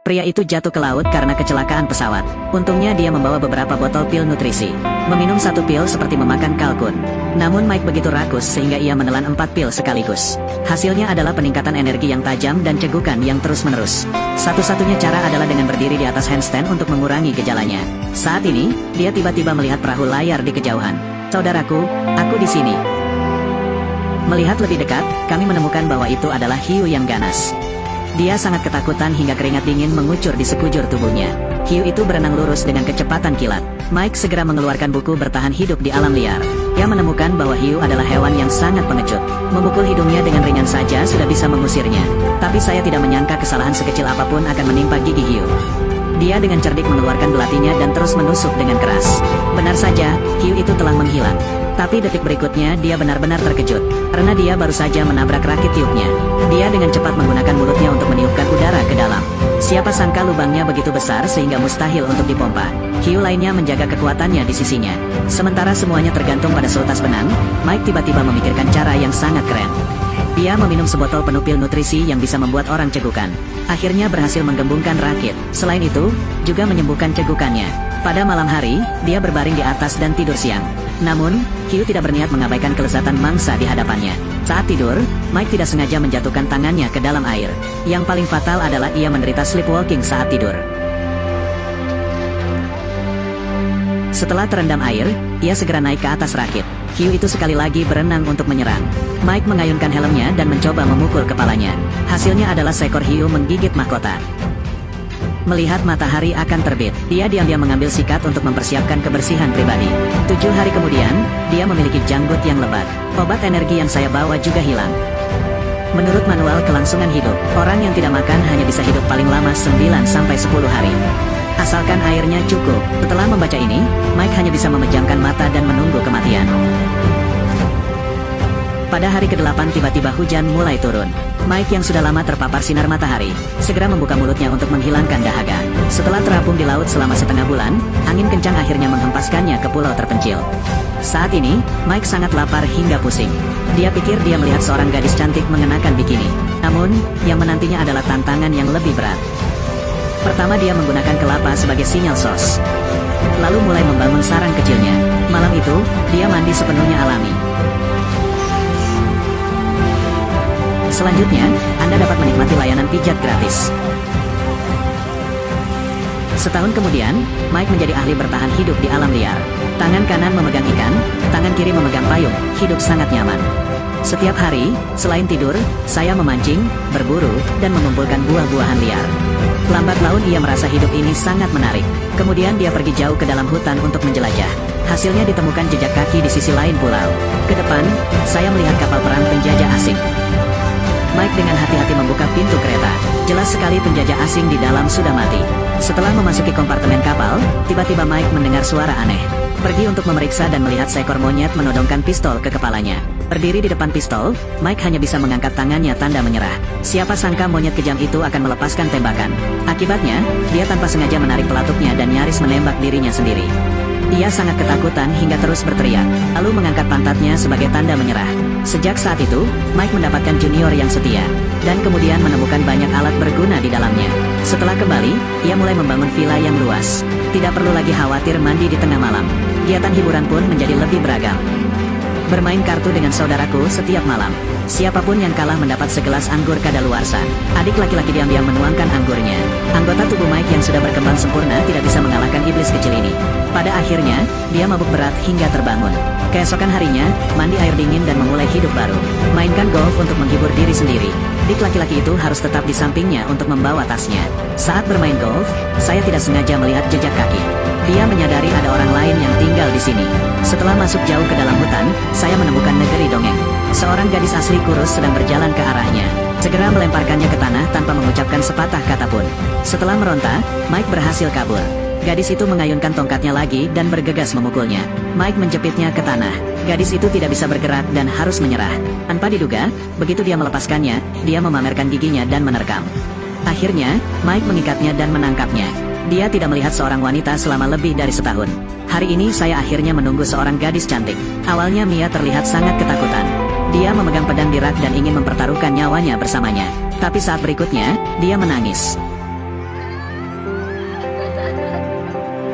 Pria itu jatuh ke laut karena kecelakaan pesawat. Untungnya dia membawa beberapa botol pil nutrisi. Meminum satu pil seperti memakan kalkun. Namun Mike begitu rakus sehingga ia menelan 4 pil sekaligus. Hasilnya adalah peningkatan energi yang tajam dan cegukan yang terus-menerus. Satu-satunya cara adalah dengan berdiri di atas handstand untuk mengurangi gejalanya. Saat ini, dia tiba-tiba melihat perahu layar di kejauhan. Saudaraku, aku di sini. Melihat lebih dekat, kami menemukan bahwa itu adalah hiu yang ganas. Dia sangat ketakutan hingga keringat dingin mengucur di sekujur tubuhnya. Hiu itu berenang lurus dengan kecepatan kilat. Mike segera mengeluarkan buku bertahan hidup di alam liar. Ia menemukan bahwa hiu adalah hewan yang sangat pengecut. Memukul hidungnya dengan ringan saja sudah bisa mengusirnya. Tapi saya tidak menyangka kesalahan sekecil apapun akan menimpa gigi hiu. Dia dengan cerdik mengeluarkan belatinya dan terus menusuk dengan keras. Benar saja, hiu itu telah menghilang. Tapi detik berikutnya dia benar-benar terkejut, karena dia baru saja menabrak rakit tiupnya. Dia dengan cepat menggunakan mulutnya untuk meniupkan udara ke dalam. Siapa sangka lubangnya begitu besar sehingga mustahil untuk dipompa. Hiu lainnya menjaga kekuatannya di sisinya. Sementara semuanya tergantung pada seutas benang, Mike tiba-tiba memikirkan cara yang sangat keren. Dia meminum sebotol penuh pil nutrisi yang bisa membuat orang cegukan. Akhirnya berhasil menggembungkan rakit. Selain itu, juga menyembuhkan cegukannya. Pada malam hari, dia berbaring di atas dan tidur siang. Namun, hiu tidak berniat mengabaikan kelezatan mangsa di hadapannya. Saat tidur, Mike tidak sengaja menjatuhkan tangannya ke dalam air. Yang paling fatal adalah ia menderita sleepwalking saat tidur. Setelah terendam air, ia segera naik ke atas rakit. Hiu itu sekali lagi berenang untuk menyerang. Mike mengayunkan helmnya dan mencoba memukul kepalanya. Hasilnya adalah seekor hiu menggigit mahkota. Melihat matahari akan terbit, dia diam-diam mengambil sikat untuk mempersiapkan kebersihan pribadi. 7 hari kemudian, dia memiliki janggut yang lebat. Obat energi yang saya bawa juga hilang. Menurut manual kelangsungan hidup, orang yang tidak makan hanya bisa hidup paling lama 9-10 hari. Asalkan airnya cukup. Setelah membaca ini, Mike hanya bisa memejamkan mata dan menunggu kematian. Pada hari ke-8 tiba-tiba hujan mulai turun. Mike yang sudah lama terpapar sinar matahari, segera membuka mulutnya untuk menghilangkan dahaga. Setelah terapung di laut selama setengah bulan, angin kencang akhirnya menghempaskannya ke pulau terpencil. Saat ini, Mike sangat lapar hingga pusing. Dia pikir dia melihat seorang gadis cantik mengenakan bikini. Namun, yang menantinya adalah tantangan yang lebih berat. Pertama dia menggunakan kelapa sebagai sinyal sos. Lalu mulai membangun sarang kecilnya. Malam itu, dia mandi sepenuhnya alami. Selanjutnya, Anda dapat menikmati layanan pijat gratis. Setahun kemudian, Mike menjadi ahli bertahan hidup di alam liar. Tangan kanan memegang ikan, tangan kiri memegang payung, hidup sangat nyaman. Setiap hari, selain tidur, saya memancing, berburu, dan mengumpulkan buah-buahan liar. Lambat laun ia merasa hidup ini sangat menarik. Kemudian dia pergi jauh ke dalam hutan untuk menjelajah. Hasilnya ditemukan jejak kaki di sisi lain pulau. Ke depan, saya melihat kapal perang penjajah asing. Mike dengan hati-hati membuka pintu kereta. Jelas sekali penjajah asing di dalam sudah mati. Setelah memasuki kompartemen kapal, tiba-tiba Mike mendengar suara aneh. Pergi untuk memeriksa dan melihat seekor monyet menodongkan pistol ke kepalanya. Berdiri di depan pistol, Mike hanya bisa mengangkat tangannya tanda menyerah. Siapa sangka monyet kejam itu akan melepaskan tembakan. Akibatnya, dia tanpa sengaja menarik pelatuknya dan nyaris menembak dirinya sendiri. Ia sangat ketakutan hingga terus berteriak, lalu mengangkat pantatnya sebagai tanda menyerah. Sejak saat itu, Mike mendapatkan junior yang setia, dan kemudian menemukan banyak alat berguna di dalamnya. Setelah kembali, ia mulai membangun villa yang luas. Tidak perlu lagi khawatir mandi di tengah malam. Kegiatan hiburan pun menjadi lebih beragam. Bermain kartu dengan saudaraku setiap malam. Siapapun yang kalah mendapat segelas anggur kadaluarsa. Adik laki-laki diam-diam menuangkan anggurnya. Anggota tubuh Mike yang sudah berkembang sempurna tidak bisa mengalahkan iblis kecil ini. Pada akhirnya, dia mabuk berat hingga terbangun. Keesokan harinya, mandi air dingin dan memulai hidup baru. Mainkan golf untuk menghibur diri sendiri. Dik laki-laki itu harus tetap di sampingnya untuk membawa tasnya. Saat bermain golf, saya tidak sengaja melihat jejak kaki. Dia menyadari ada orang lain yang tinggal di sini. Setelah masuk jauh ke dalam hutan, saya menemukan negeri dongeng. Seorang gadis asli kurus sedang berjalan ke arahnya. Segera melemparkannya ke tanah tanpa mengucapkan sepatah kata pun. Setelah meronta, Mike berhasil kabur. Gadis itu mengayunkan tongkatnya lagi dan bergegas memukulnya. Mike menjepitnya ke tanah. Gadis itu tidak bisa bergerak dan harus menyerah. Tanpa diduga, begitu dia melepaskannya, dia memamerkan giginya dan menerkam. Akhirnya, Mike mengikatnya dan menangkapnya. Dia tidak melihat seorang wanita selama lebih dari setahun. Hari ini saya akhirnya menunggu seorang gadis cantik. Awalnya Mia terlihat sangat ketakutan. Dia memegang pedang di rak dan ingin mempertaruhkan nyawanya bersamanya. Tapi saat berikutnya, dia menangis.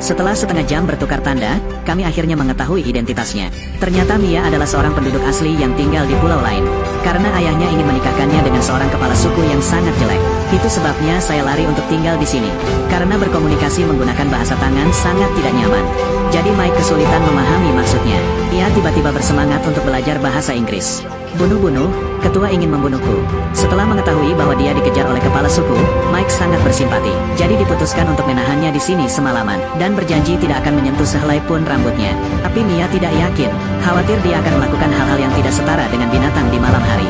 Setelah setengah jam bertukar tanda, kami akhirnya mengetahui identitasnya. Ternyata Mia adalah seorang penduduk asli yang tinggal di pulau lain. Karena ayahnya ingin menikahkannya dengan seorang kepala suku yang sangat jelek. Itu sebabnya saya lari untuk tinggal di sini. Karena berkomunikasi menggunakan bahasa tangan sangat tidak nyaman. Jadi Mike kesulitan memahami maksudnya. Ia tiba-tiba bersemangat untuk belajar bahasa Inggris. Bunuh-bunuh, ketua ingin membunuhku. Setelah mengetahui bahwa dia dikejar oleh kepala suku, Mike sangat bersimpati. Jadi diputuskan untuk menahannya di sini semalaman, dan berjanji tidak akan menyentuh sehelai pun rambutnya. Tapi Mia tidak yakin, khawatir dia akan melakukan hal-hal yang tidak setara dengan binatang di malam hari.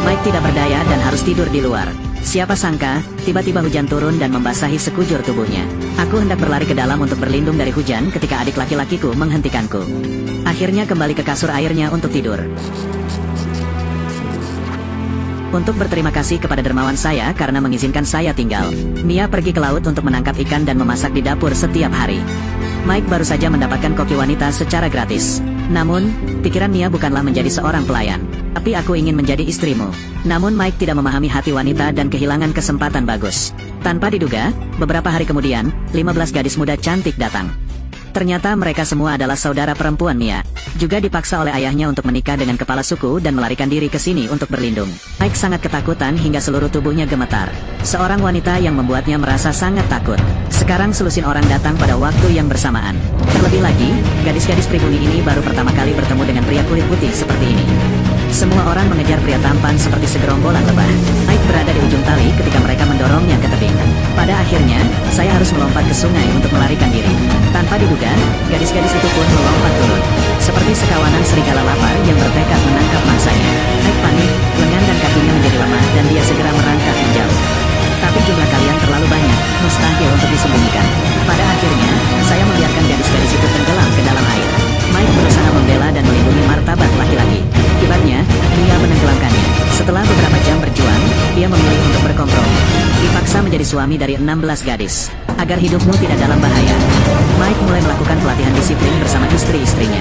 Mike tidak berdaya dan harus tidur di luar. Siapa sangka, tiba-tiba hujan turun dan membasahi sekujur tubuhnya. Aku hendak berlari ke dalam untuk berlindung dari hujan ketika adik laki-lakiku menghentikanku. Akhirnya kembali ke kasur airnya untuk tidur. Untuk berterima kasih kepada dermawan saya karena mengizinkan saya tinggal, Mia pergi ke laut untuk menangkap ikan dan memasak di dapur setiap hari. Mike baru saja mendapatkan koki wanita secara gratis. Namun, pikiran Mia bukanlah menjadi seorang pelayan. Tapi aku ingin menjadi istrimu. Namun Mike tidak memahami hati wanita dan kehilangan kesempatan bagus. Tanpa diduga, beberapa hari kemudian, 15 gadis muda cantik datang. Ternyata mereka semua adalah saudara perempuan Mia. Juga dipaksa oleh ayahnya untuk menikah dengan kepala suku dan melarikan diri ke sini untuk berlindung. Mike sangat ketakutan hingga seluruh tubuhnya gemetar. Seorang wanita yang membuatnya merasa sangat takut. Sekarang selusin orang datang pada waktu yang bersamaan. Terlebih lagi, gadis-gadis pribumi ini baru pertama kali bertemu dengan pria kulit putih seperti ini. Semua orang mengejar pria tampan seperti segerombolan lebah. Mike berada di ujung tali ketika mereka mendorongnya ke tebing. Pada akhirnya, saya harus melompat ke sungai untuk melarikan diri. Tanpa diduga, gadis-gadis itu pun melompat turun. Seperti sekawanan serigala lapar yang bertekad menangkap mangsanya. Mike panik, lengan dan kakinya menjadi lemah dan dia segera merangkak menjauh. Tapi jumlah kalian terlalu banyak, mustahil untuk disembunyikan. Pada akhirnya, saya membiarkan gadis-gadis itu tenggelam ke dalam air. Mike berusaha membela dan melindungi martabat laki-laki. Akibatnya, dia menenggelamkannya. Setelah beberapa jam berjuang, dia memilih untuk berkompromi. Dipaksa menjadi suami dari 16 gadis. Agar hidupmu tidak dalam bahaya, Mike mulai melakukan pelatihan disiplin bersama istri-istrinya.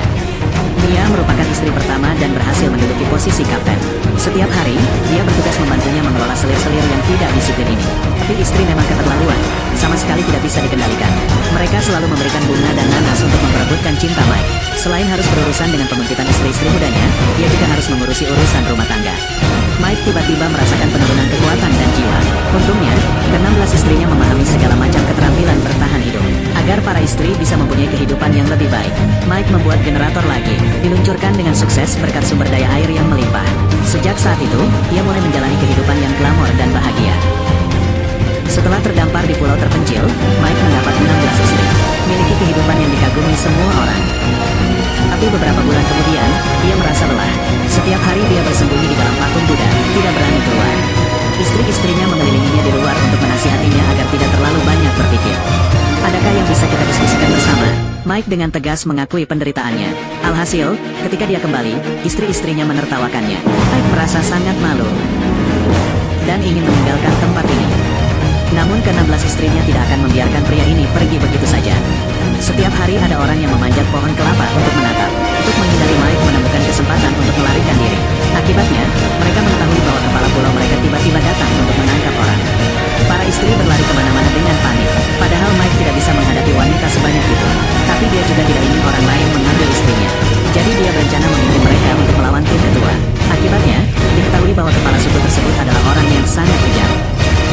Mia merupakan istri pertama dan berhasil menduduki posisi kapten. Setiap hari, dia bertugas membantunya mengelola selir-selir yang tidak disiplin ini. Tapi istri memang keterlaluan, sama sekali tidak bisa dikendalikan. Mereka selalu memberikan bunga dan nanas untuk memperebutkan cinta Mike. Selain harus berurusan dengan pembentukan istri-istri mudanya, dia juga harus mengurusi urusan rumah tangga. Mike tiba-tiba merasakan penurunan kekuatan dan jiwa. Untungnya, ke-16 istrinya memahami segala macam keterampilan bertahan hidup. Agar para istri bisa mempunyai kehidupan yang lebih baik, Mike membuat generator lagi, diluncurkan dengan sukses berkat sumber daya air yang melimpah. Sejak saat itu, ia mulai menjalani kehidupan yang glamor dan bahagia. Setelah terdampar di pulau terpencil, Mike mendapat 16 istri, miliki kehidupan yang dikagumi semua orang. Tapi beberapa bulan kemudian, dia merasa lelah. Setiap hari dia bersembunyi di dalam patung Buddha, tidak berani keluar. Istri-istrinya mengelilinginya di luar untuk menasihatinya agar tidak terlalu banyak berpikir. Adakah yang bisa kita diskusikan bersama? Mike dengan tegas mengakui penderitaannya. Alhasil, ketika dia kembali, istri-istrinya menertawakannya. Mike merasa sangat malu dan ingin meninggalkan tempat ini. Namun ke-16 istrinya tidak akan membiarkan pria ini pergi begitu saja. Setiap hari ada orang yang memanjat pohon kelapa untuk menatap, untuk menghindari Mike menemukan kesempatan untuk melarikan diri. Akibatnya, mereka mengetahui bahwa kepala pulau mereka tiba-tiba datang untuk menangkap orang. Para istri berlari kemana-mana dengan panik. Padahal Mike tidak bisa menghadapi wanita sebanyak itu. Tapi dia juga tidak ingin orang lain mengambil istrinya. Jadi dia berencana memimpin mereka untuk melawan tim kedua. Akibatnya, diketahui bahwa kepala suku tersebut adalah orang yang sangat kejam.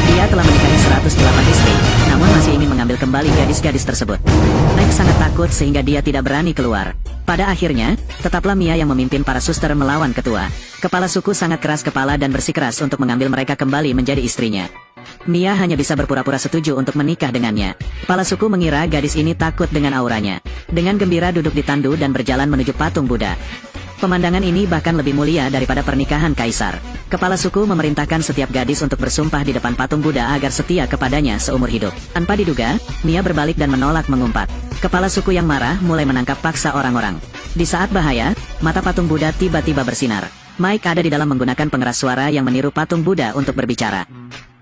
Dia telah menikahi 108 istri, namun masih ingin mengambil kembali gadis-gadis tersebut. Mike sangat takut sehingga dia tidak berani keluar. Pada akhirnya, tetaplah Mia yang memimpin para suster melawan ketua. Kepala suku sangat keras kepala dan bersikeras untuk mengambil mereka kembali menjadi istrinya. Mia hanya bisa berpura-pura setuju untuk menikah dengannya. Kepala suku mengira gadis ini takut dengan auranya. Dengan gembira duduk di tandu dan berjalan menuju patung Buddha. Pemandangan ini bahkan lebih mulia daripada pernikahan kaisar. Kepala suku memerintahkan setiap gadis untuk bersumpah di depan patung Buddha agar setia kepadanya seumur hidup. Tanpa diduga, Mia berbalik dan menolak mengumpat. Kepala suku yang marah mulai menangkap paksa orang-orang. Di saat bahaya, mata patung Buddha tiba-tiba bersinar. Mike ada di dalam menggunakan pengeras suara yang meniru patung Buddha untuk berbicara.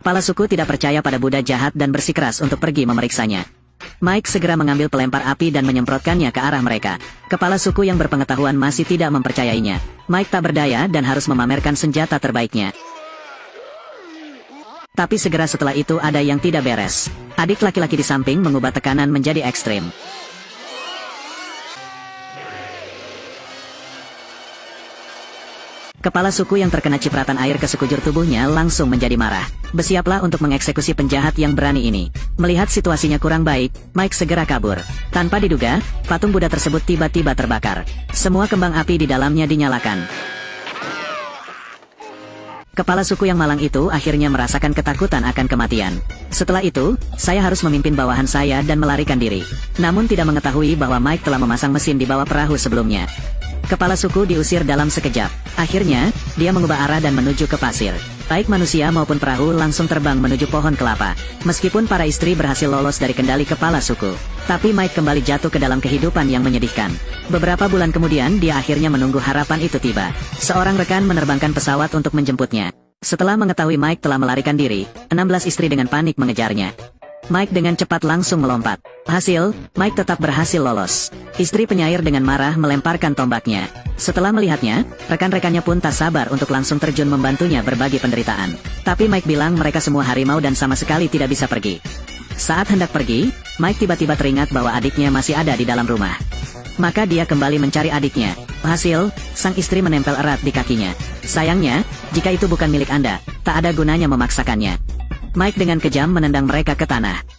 Kepala suku tidak percaya pada Buddha jahat dan bersikeras untuk pergi memeriksanya. Mike segera mengambil pelempar api dan menyemprotkannya ke arah mereka. Kepala suku yang berpengetahuan masih tidak mempercayainya. Mike tak berdaya dan harus memamerkan senjata terbaiknya. Tapi segera setelah itu ada yang tidak beres. Adik laki-laki di samping mengubah tekanan menjadi ekstrim. Kepala suku yang terkena cipratan air ke sekujur tubuhnya langsung menjadi marah. Bersiaplah untuk mengeksekusi penjahat yang berani ini. Melihat situasinya kurang baik, Mike segera kabur. Tanpa diduga, patung Buddha tersebut tiba-tiba terbakar. Semua kembang api di dalamnya dinyalakan. Kepala suku yang malang itu akhirnya merasakan ketakutan akan kematian. Setelah itu, saya harus memimpin bawahan saya dan melarikan diri. Namun tidak mengetahui bahwa Mike telah memasang mesin di bawah perahu sebelumnya. Kepala suku diusir dalam sekejap. Akhirnya, dia mengubah arah dan menuju ke pasir. Baik manusia maupun perahu langsung terbang menuju pohon kelapa. Meskipun para istri berhasil lolos dari kendali kepala suku, tapi Mike kembali jatuh ke dalam kehidupan yang menyedihkan. Beberapa bulan kemudian dia akhirnya menunggu harapan itu tiba. Seorang rekan menerbangkan pesawat untuk menjemputnya. Setelah mengetahui Mike telah melarikan diri, 16 istri dengan panik mengejarnya. Mike dengan cepat langsung melompat. Hasil, Mike tetap berhasil lolos. Istri penyair dengan marah melemparkan tombaknya. Setelah melihatnya, rekan-rekannya pun tak sabar untuk langsung terjun membantunya berbagi penderitaan. Tapi Mike bilang mereka semua harimau dan sama sekali tidak bisa pergi. Saat hendak pergi, Mike tiba-tiba teringat bahwa adiknya masih ada di dalam rumah. Maka dia kembali mencari adiknya. Hasil, sang istri menempel erat di kakinya. Sayangnya, jika itu bukan milik Anda, tak ada gunanya memaksakannya. Mike dengan kejam menendang mereka ke tanah.